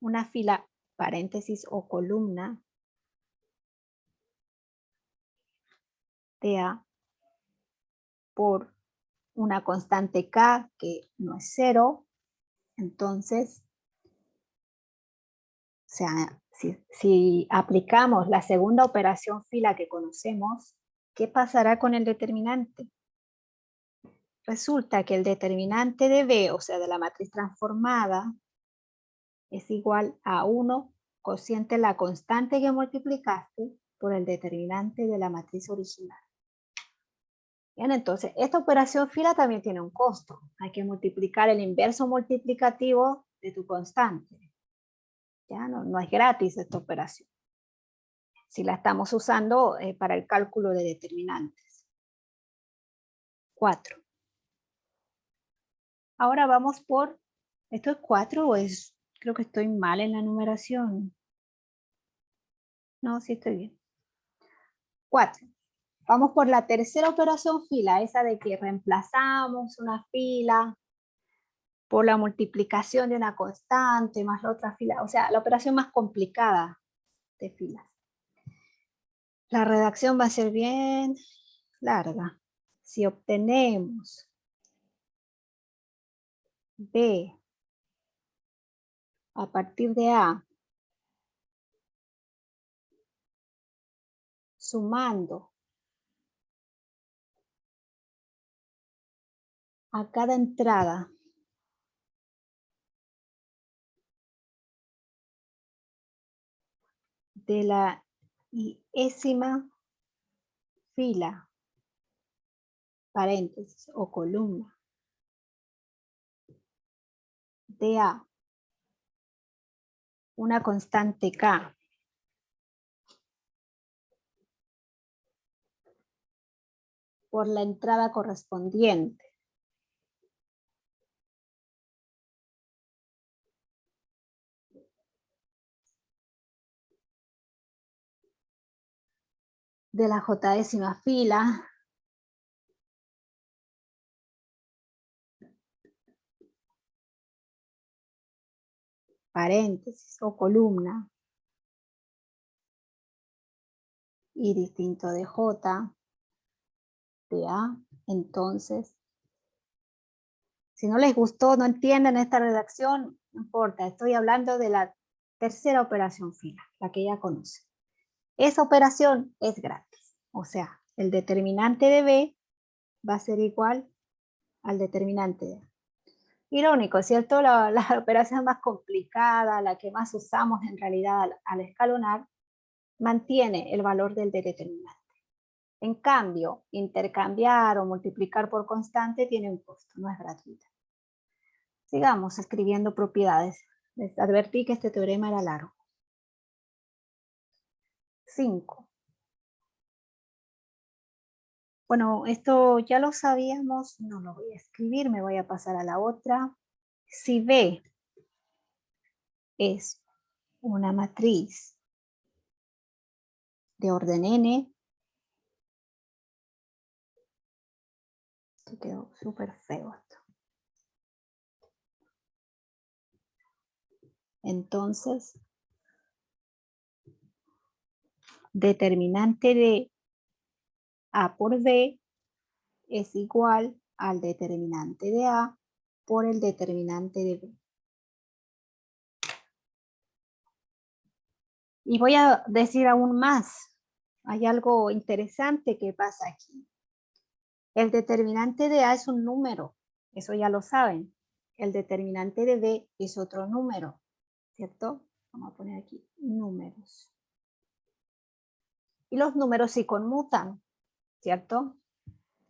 una fila, paréntesis o columna de A por una constante K que no es 0, entonces, o sea, si aplicamos la segunda operación fila que conocemos, ¿qué pasará con el determinante? Resulta que el determinante de B, o sea, de la matriz transformada, es igual a 1 cociente la constante que multiplicaste por el determinante de la matriz original. Bien, entonces, esta operación fila también tiene un costo. Hay que multiplicar el inverso multiplicativo de tu constante. Ya no es gratis esta operación. Si la estamos usando para el cálculo de determinantes. 4. Ahora vamos por, ¿esto es 4 o es, creo que estoy mal en la numeración? No, sí estoy bien. 4. Vamos por la tercera operación fila, esa de que reemplazamos una fila por la multiplicación de una constante más la otra fila, o sea, la operación más complicada de filas. La redacción va a ser bien larga. Si obtenemos B a partir de A, sumando a cada entrada de la iésima fila, paréntesis o columna de A, una constante K, por la entrada correspondiente de la j-ésima fila, paréntesis o columna, y distinto de J, de A, entonces, si no les gustó, no entienden esta redacción, no importa, estoy hablando de la tercera operación fila, la que ya conocen. Esa operación es gratis, o sea, el determinante de B va a ser igual al determinante de A. Irónico, ¿cierto? La operación más complicada, la que más usamos en realidad al escalonar, mantiene el valor del determinante. En cambio, intercambiar o multiplicar por constante tiene un costo, no es gratuito. Sigamos escribiendo propiedades. Les advertí que este teorema era largo. 5. Bueno, esto ya lo sabíamos, no lo voy a escribir, me voy a pasar a la otra. Si B es una matriz de orden n, esto quedó súper feo esto. Entonces, determinante de A por B es igual al determinante de A por el determinante de B. Y voy a decir aún más. Hay algo interesante que pasa aquí. El determinante de A es un número, eso ya lo saben. El determinante de B es otro número, ¿cierto? Vamos a poner aquí números. Y los números sí conmutan, ¿cierto?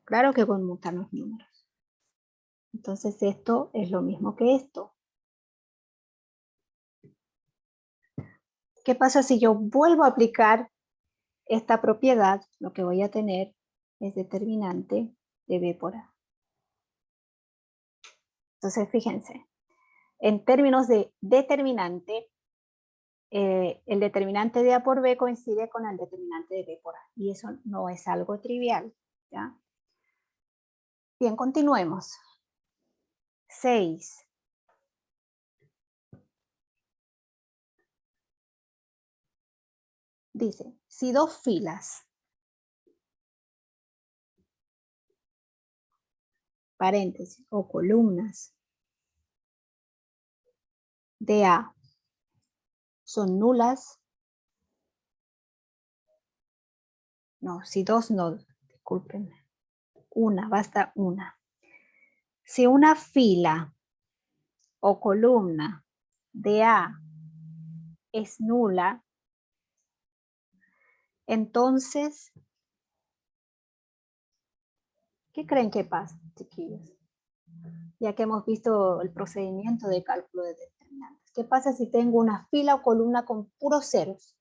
Claro que conmutan los números. Entonces esto es lo mismo que esto. ¿Qué pasa si yo vuelvo a aplicar esta propiedad? Lo que voy a tener es determinante de B por A. Entonces fíjense, en términos de determinante, el determinante de A por B coincide con el determinante de B por A. Y eso no es algo trivial, ¿ya? Bien, continuemos. 6. Dice, si dos filas, paréntesis, o columnas de A son nulas, no, si dos no, disculpen, una, basta una. Si una fila o columna de A es nula, entonces, ¿qué creen que pasa, chiquillos? Ya que hemos visto el procedimiento de cálculo de determinantes. ¿Qué pasa si tengo una fila o columna con puros ceros?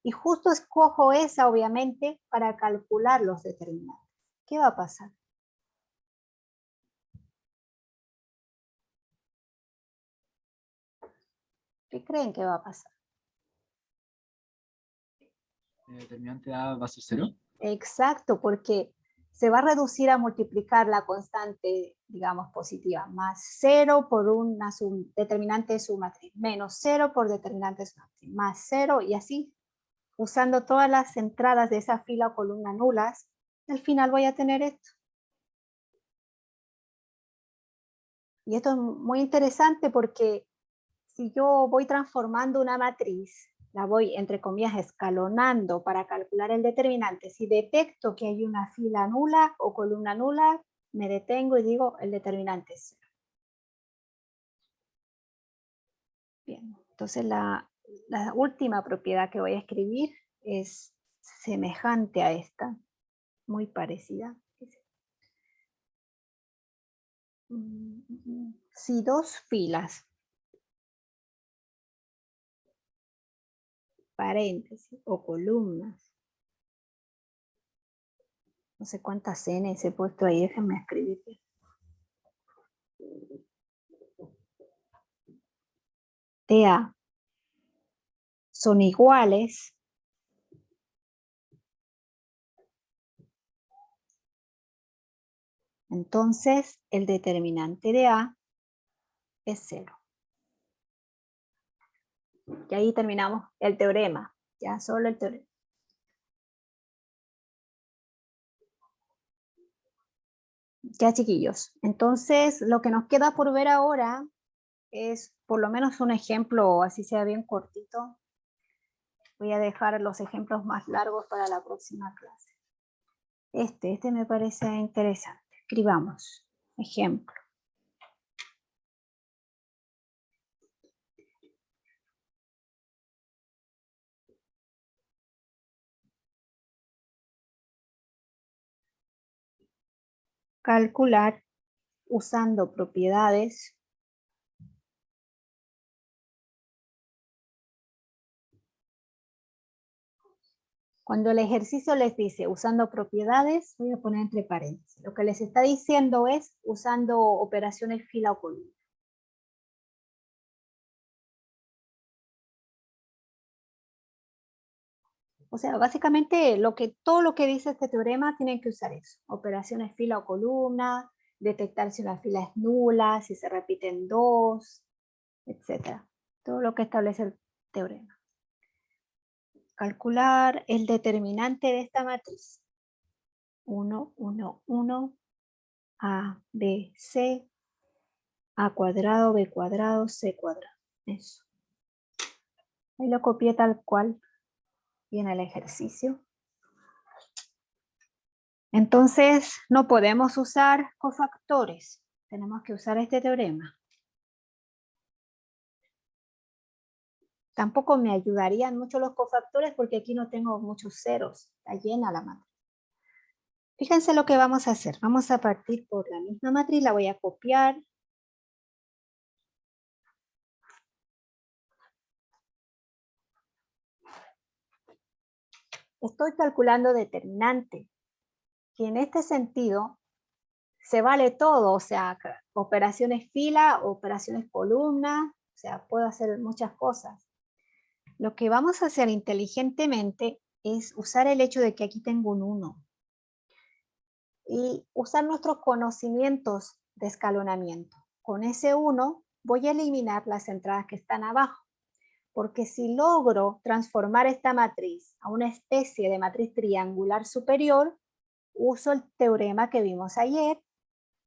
Y justo escojo esa, obviamente, para calcular los determinantes. ¿Qué va a pasar? ¿Qué creen que va a pasar? ¿El determinante A va a ser 0? Exacto, porque se va a reducir a multiplicar la constante, digamos, positiva, más 0 por una determinante de su matriz, menos 0 por determinante de su matriz, más 0 y así, usando todas las entradas de esa fila o columna nulas, al final voy a tener esto. Y esto es muy interesante porque si yo voy transformando una matriz, la voy, entre comillas, escalonando para calcular el determinante. Si detecto que hay una fila nula o columna nula, me detengo y digo el determinante es 0. Bien, entonces la última propiedad que voy a escribir es semejante a esta, muy parecida. Si dos filas, paréntesis o columnas, no sé cuántas N he puesto ahí, déjenme escribir. TA son iguales, entonces el determinante de A es 0. Y ahí terminamos el teorema, ya solo el teorema. Ya, chiquillos, entonces lo que nos queda por ver ahora es por lo menos un ejemplo, así sea bien cortito. Voy a dejar los ejemplos más largos para la próxima clase. Este me parece interesante. Escribamos. Ejemplo. Calcular usando propiedades cuando el ejercicio les dice usando propiedades, voy a poner entre paréntesis. Lo que les está diciendo es usando operaciones fila o columna. O sea, básicamente todo lo que dice este teorema tienen que usar eso. Operaciones fila o columna, detectar si una fila es nula, si se repiten dos, etc. Todo lo que establece el teorema. Calcular el determinante de esta matriz. 1, 1, 1, A, B, C, A cuadrado, B cuadrado, C cuadrado. Eso. Ahí lo copié tal cual viene el ejercicio. Entonces, no podemos usar cofactores. Tenemos que usar este teorema. Tampoco me ayudarían mucho los cofactores porque aquí no tengo muchos ceros. Está llena la matriz. Fíjense lo que vamos a hacer. Vamos a partir por la misma matriz. La voy a copiar. Estoy calculando determinante. Y en este sentido, se vale todo, o sea, operaciones fila, operaciones columna, o sea, puedo hacer muchas cosas. Lo que vamos a hacer inteligentemente es usar el hecho de que aquí tengo un 1 y usar nuestros conocimientos de escalonamiento. Con ese 1 voy a eliminar las entradas que están abajo. porque si logro transformar esta matriz a una especie de matriz triangular superior, uso el teorema que vimos ayer,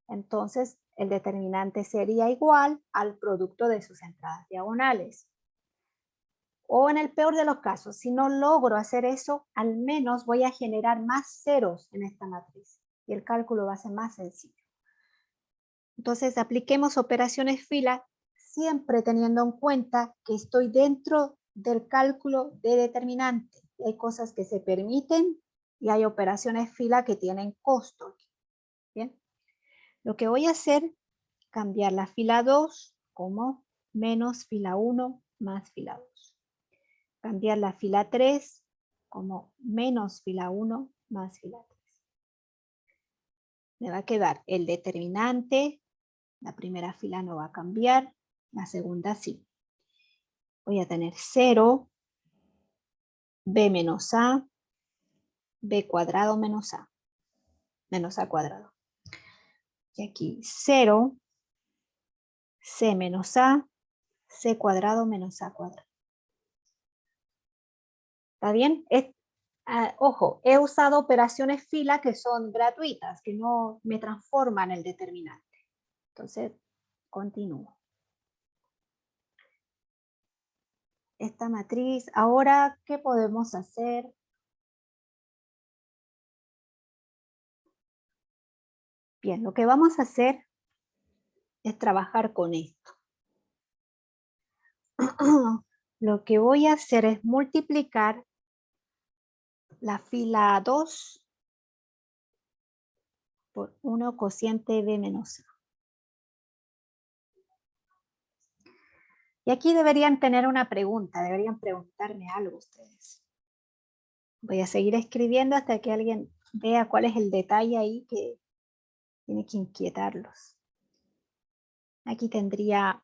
entonces el determinante sería igual al producto de sus entradas diagonales. O en el peor de los casos, si no logro hacer eso, al menos voy a generar más ceros en esta matriz y el cálculo va a ser más sencillo. Entonces apliquemos operaciones fila siempre teniendo en cuenta que estoy dentro del cálculo de determinante. Y hay cosas que se permiten y hay operaciones fila que tienen costo. Bien. Lo que voy a hacer, cambiar la fila 2 como menos fila 1 más fila 2. Cambiar la fila 3 como menos fila 1 más fila 3. Me va a quedar el determinante, la primera fila no va a cambiar, la segunda sí. Voy a tener 0, b menos a, b cuadrado menos a cuadrado. Y aquí 0, c menos a, c cuadrado menos a cuadrado. ¿Está bien? Ojo, he usado operaciones fila que son gratuitas, que no me transforman el determinante. Entonces, continúo. Esta matriz, ahora, ¿qué podemos hacer? Bien, lo que vamos a hacer es trabajar con esto. Lo que voy a hacer es multiplicar la fila 2 por 1 cociente b menos a. Y aquí deberían tener una pregunta, deberían preguntarme algo ustedes. Voy a seguir escribiendo hasta que alguien vea cuál es el detalle ahí que tiene que inquietarlos. Aquí tendría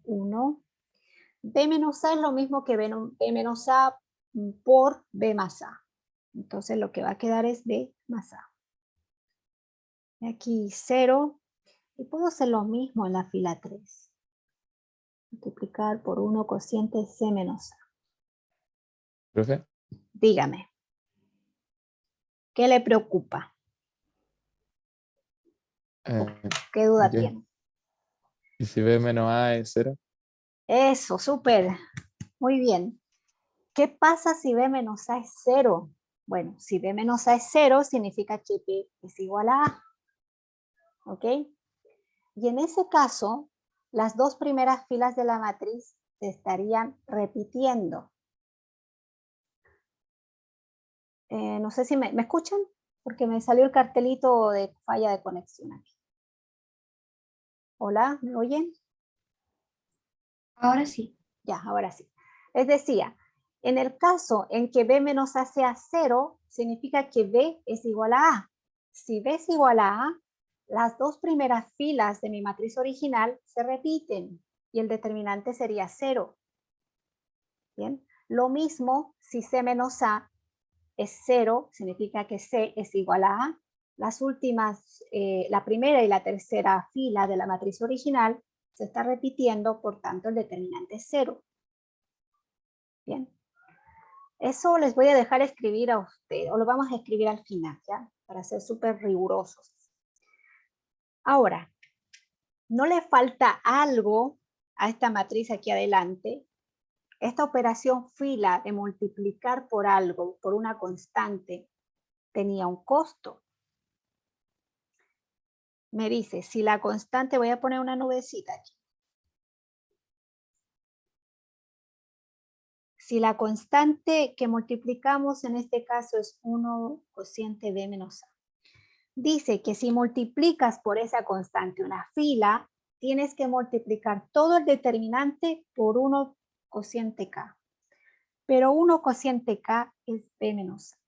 1. B menos A es lo mismo que B menos A por B más A. Entonces lo que va a quedar es B más A. Y aquí 0. Y puedo hacer lo mismo en la fila 3. Multiplicar por 1 cociente C menos A. ¿Profe? Dígame. ¿Qué le preocupa? ¿Qué duda ¿qué? tiene? ¿Y si b menos a es 0? Eso, súper. Muy bien. ¿Qué pasa si B menos A es 0? Bueno, si B menos A es 0, significa que B es igual a A. ¿Ok? Y en ese caso, las dos primeras filas de la matriz se estarían repitiendo. No sé si me escuchan, porque me salió el cartelito de falla de conexión aquí. Hola, ¿me oyen? Ahora sí. Ya, ahora sí. Les decía, en el caso en que B menos A sea 0, significa que B es igual a A. Si B es igual a A, las dos primeras filas de mi matriz original se repiten y el determinante sería 0. Bien, lo mismo si C menos A es 0, significa que C es igual a A. Las últimas, la primera y la tercera fila de la matriz original se está repitiendo, por tanto el determinante es 0. Bien. Eso les voy a dejar escribir a ustedes, o lo vamos a escribir al final, ¿ya? Para ser súper rigurosos. Ahora, ¿no le falta algo a esta matriz aquí adelante? Esta operación fila de multiplicar por algo, por una constante, tenía un costo. Me dice, si la constante, voy a poner una nubecita aquí. Si la constante que multiplicamos en este caso es 1 cociente b menos a. Dice que si multiplicas por esa constante una fila, tienes que multiplicar todo el determinante por 1 cociente k. Pero 1 cociente k es b menos a.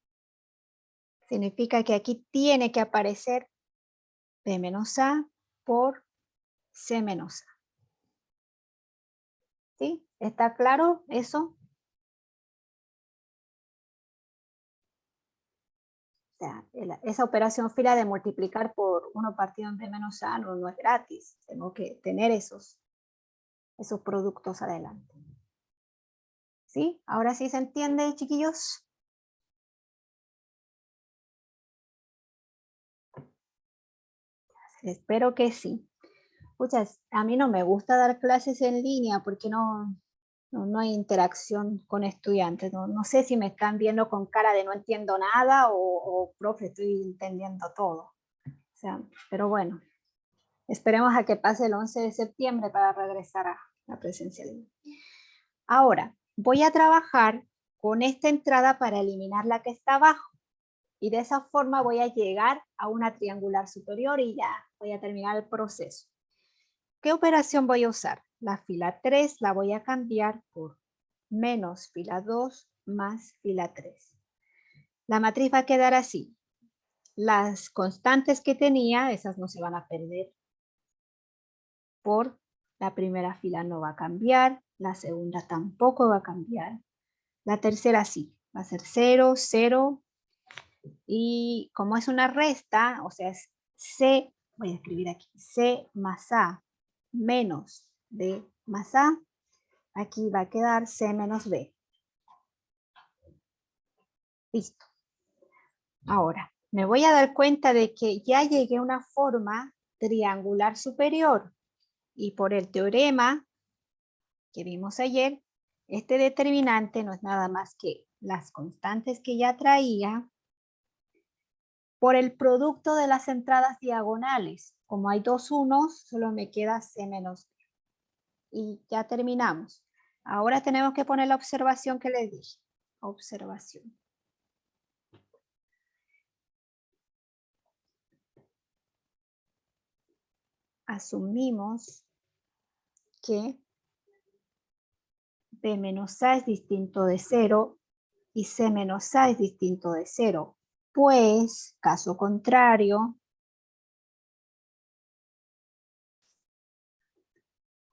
Significa que aquí tiene que aparecer b menos a por c menos a. ¿Sí? ¿Está claro eso? O sea, esa operación fila de multiplicar por 1 partido en b menos a no es gratis. Tengo que tener esos productos adelante. ¿Sí? ¿Ahora sí se entiende, chiquillos? Espero que sí. Puchas, a mí no me gusta dar clases en línea porque no hay interacción con estudiantes. No sé si me están viendo con cara de no entiendo nada o profe, estoy entendiendo todo. O sea, pero bueno, esperemos a que pase el 11 de septiembre para regresar a la presencialidad. Ahora, voy a trabajar con esta entrada para eliminar la que está abajo. Y de esa forma voy a llegar a una triangular superior y ya voy a terminar el proceso. ¿Qué operación voy a usar? La fila 3 la voy a cambiar por menos fila 2 más fila 3. La matriz va a quedar así. Las constantes que tenía, esas no se van a perder. Por la primera fila no va a cambiar, la segunda tampoco va a cambiar. La tercera sí, va a ser 0, 0. Y como es una resta, o sea, es C, voy a escribir aquí, C más A menos B más A, aquí va a quedar C menos B. Listo. Ahora, me voy a dar cuenta de que ya llegué a una forma triangular superior. Y por el teorema que vimos ayer, este determinante no es nada más que las constantes que ya traía por el producto de las entradas diagonales. Como hay dos unos, solo me queda C menos B. Y ya terminamos. Ahora tenemos que poner la observación que les dije. Observación. Asumimos que B menos A es distinto de 0 y C menos A es distinto de 0. Pues, caso contrario,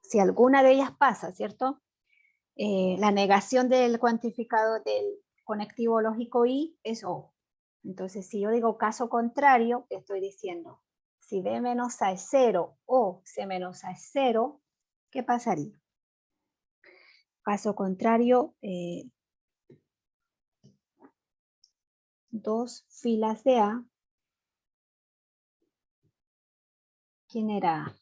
si alguna de ellas pasa, ¿cierto? La negación del cuantificador del conectivo lógico I es O. Entonces, si yo digo caso contrario, estoy diciendo, si B menos A es 0 o C menos A es 0, ¿qué pasaría? Caso contrario, dos filas de A. ¿Quién era A?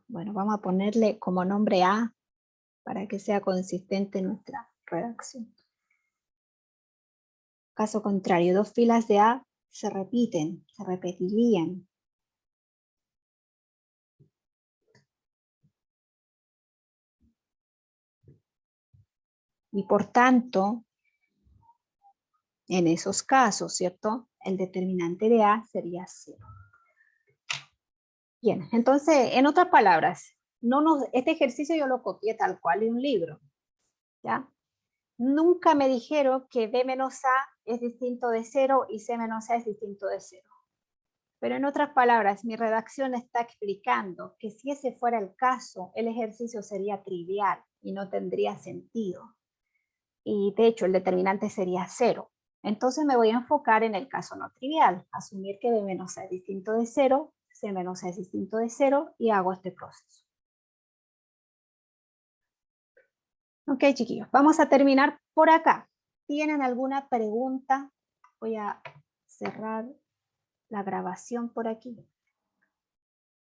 Bueno, vamos a ponerle como nombre A para que sea consistente nuestra redacción. Caso contrario, dos filas de A se repiten, se repetirían. Y por tanto, en esos casos, ¿cierto? El determinante de A sería 0. Bien, entonces, en otras palabras, este ejercicio yo lo copié tal cual de un libro, ¿ya? Nunca me dijeron que B menos A es distinto de 0 y C menos A es distinto de 0. Pero en otras palabras, mi redacción está explicando que si ese fuera el caso, el ejercicio sería trivial y no tendría sentido. Y de hecho, el determinante sería 0. Entonces me voy a enfocar en el caso no trivial, asumir que B menos A es distinto de 0, C menos A es distinto de 0 y hago este proceso. Ok, chiquillos, vamos a terminar por acá. ¿Tienen alguna pregunta? Voy a cerrar la grabación por aquí.